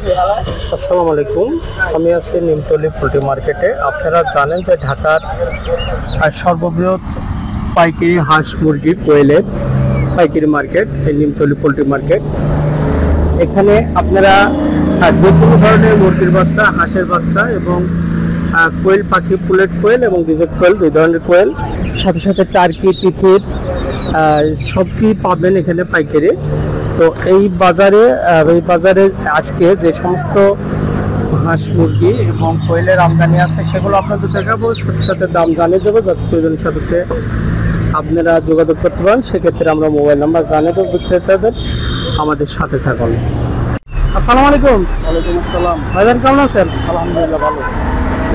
আসসালামু আলাইকুম, আমি আছি নিমতলী পোল্ট্রি মার্কেটে। আপনারা জানেন যে ঢাকার সর্ববৃহৎ পাইকারি হাঁস মুরগি কোয়েলের পাইকারি মার্কেট এই নিমতলী পোল্ট্রি মার্কেট। এখানে আপনারা যে কোনো ধরনের মুরগির বাচ্চা, হাঁসের বাচ্চা এবং কোয়েল পাখি, পুলেট কোয়েল এবং ডিজেট কোয়েল, দুই ধরনের কোয়েল, সাথে সাথে টার্কি, তিথির সব কি পাবেন এখানে পাইকারি। তো এই বাজারে আজকে যে সমস্ত হাঁস মুরগি এবং কোয়েলের আমদানি আছে সেগুলো আপনাদের দেখাবো, সাথে সাথে দাম জানিয়ে দেবো, যাতে প্রয়োজনের সাথে আপনারা যোগাযোগ করতে পারেন। সেক্ষেত্রে আমরা মোবাইল নাম্বার জানিয়ে দেবো বিক্রেতাদের। আমাদের সাথে থাকুন। আসসালামু আলাইকুম। ওয়ালাইকুম আসসালাম। ভাইজান কেমন আছেন? আলহামদুলিল্লাহ ভালো।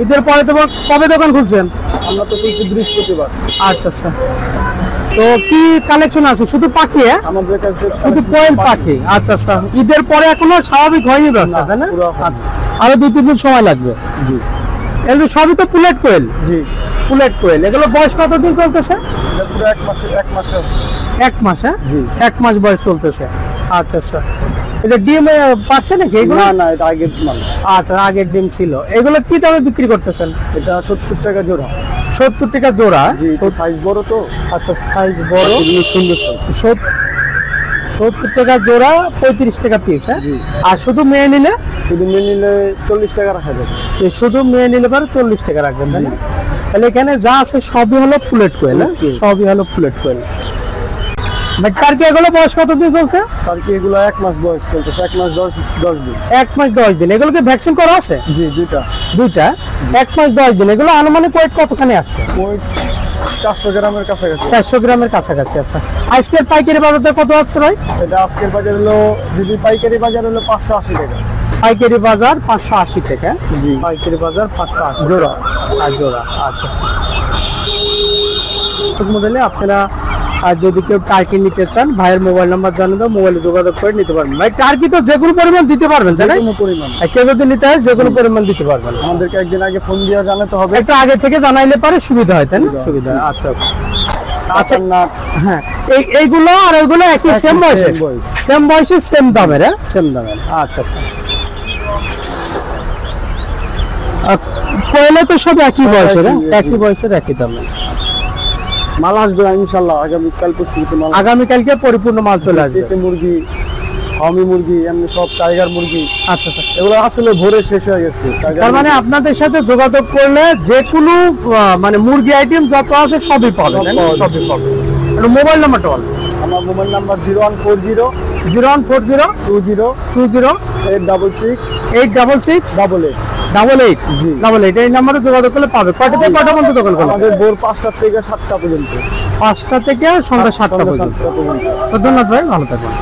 ঈদের পরে তো কবে দোকান খুলছেন? আমরা তো খুলছি বৃহস্পতিবার। আচ্ছা আচ্ছা, তো কি কালেকশন আছে? শুধু পাখি? আমাদের কাছে শুধু কোয়েল পাখি। আচ্ছা আচ্ছা, ঈদের পরে এখনো স্বাভাবিক হয়নি ব্যবসা, তাই না? আচ্ছা, আরো 2-3 দিন সময় লাগবে। জি, এগুলো সবই তো পুলেট কোয়েল। জি, পুলেট কোয়েল। এগুলো বয়স কতদিন চলতেছে? এটা পুরো এক মাসে আছে। 1 মাস? হ্যাঁ, জি, 1 মাস বয়স চলতেছে। আচ্ছা আচ্ছা, এটা ডিম পারছে নাকি এগুলো? না, এটা আগের মাল। আচ্ছা, আগের ডিম ছিল। এগুলো কি দামে বিক্রি করতেছেন? এটা 70 টাকা জোড়া। 70 টাকা জোড়া? জি, সাইজ বড় তো। আচ্ছা, সাইজ বড়, সুন্দর সাইজ। 70 টাকা জোড়া, 35 টাকা পিস। হ্যাঁ, আর শুধু মেয়ে নিলে? শুধু মেয়ে নিলে 40 টাকা রাখা যাবে। শুধু মেয়ে নিলে পরে 40 টাকা রাখবেন, তাই না? তাহলে এখানে যা আছে সবই হলো পুলেট কোয়েল। সবই হলো পুলেট কোয়েল। টার্কি এগুলো বয়স কতদিন চলছে? টার্কি এগুলো 1 মাস বয়স চলতেছে। 1 মাস 10 দিন। 1 মাস 10 দিন। এগুলোকে ভ্যাকসিন করা আছে? জি, দুইটা। 1 মাস 10 দিন। এগুলো আনুমানিক ওয়েট কতখানি আসছে? ওই 400 গ্রামের কাছাকাছি। 400 গ্রামের কাছাকাছি। আচ্ছা, আজকের পাইকারি বাজারটা কত হচ্ছে ভাই? এটা আজকের বাজার হলো, যদি পাইকারি বাজার হলো 580 টাকা। পাইকারি বাজার 580 টাকা। জি, পাইকারি বাজার 580 জোড়া। আর জোড়া। আচ্ছা আচ্ছা, মডেলে আপনারা আর যদি কেউ টার্কি নিতে চান, ভাইয়ের মোবাইল নাম্বার জানিয়ে দাও, মোবাইলে যোগাযোগ করে নিতে পারবেন। ভাই টার্কি তো যে কোনো পরিমাণ দিতে পারবেন, তাই না? কোনো পরিমাণ। কেউ যদি নিতে হয় যে কোনো পরিমাণ দিতে পারবেন। আমাদেরকে একদিন আগে ফোন দিয়ে জানাতে হবে। একটু আগে থেকে জানাইলে পারে সুবিধা হয়, তাই না? সুবিধা হয়। আচ্ছা আচ্ছা, না, হ্যাঁ, এইগুলো আর ওইগুলো একই সেম বয়সে? সেম বয়সে, সেম দামের? হ্যাঁ, সেম দামের। আচ্ছা আচ্ছা, কোয়েলে তো সব একই বয়সের? একই বয়সের, একই দামের। মাল আসবে ইনশাআল্লাহ আগামীকাল পরশুতে। মাল আগামীকালকে পরিপূর্ণ মাল চলে আসবে। পেটে মুরগি, হামি মুরগি, এমনি সব টাইগার মুরগি। আচ্ছা আচ্ছা, এগুলো আসলে ভোরে শেষ হয়ে গেছে। তার মানে আপনাদের সাথে যোগাযোগ করলে যে কোনো মানে মুরগি আইটেম যত আছে সবই পাবেন, সবই পাবেন। মোবাইল নাম্বারটা বল। আমার মোবাইল নাম্বার 0140 20 866 866 88। জি, 88 এই নাম্বারে যোগাযোগ করলে পাবে। কয়টা থেকে কয়টা পর্যন্ত দোকান খোলা? আমাদের ভোর 5টা থেকে 7টা পর্যন্ত। 5টা থেকে সন্ধ্যা 7টা পর্যন্ত। ধন্যবাদ ভাই, ভালো থাকবেন।